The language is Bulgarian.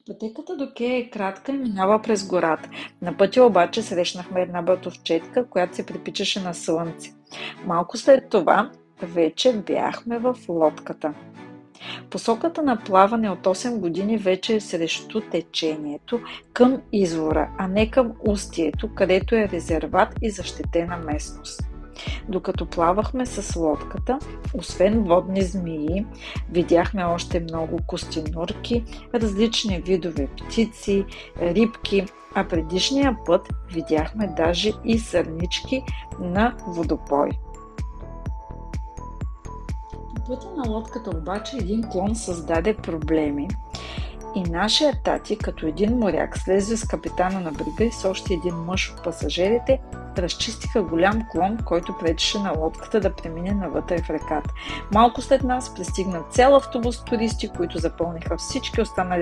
Пътеката до Кея е кратка и минава през гората. На пътя обаче срещнахме една братовчетка, която се припичаше на слънце. Малко след това вече бяхме в лодката. Посоката на плаване от 8 години вече е срещу течението към извора, а не към устието, където е резерват и защитена местност. Докато плавахме с лодката, освен водни змии, видяхме още много костенурки, различни видове птици, рибки, а предишния път видяхме даже и сърнички на водопой. По пътя на лодката обаче един клон създаде проблеми и нашия тати, като един моряк, слезе с капитана на брега и с още един мъж от пасажирите, разчистиха голям клон, който пречеше на лодката да премине навътре в реката. Малко след нас пристигна цял автобус туристи, които запълниха всички останали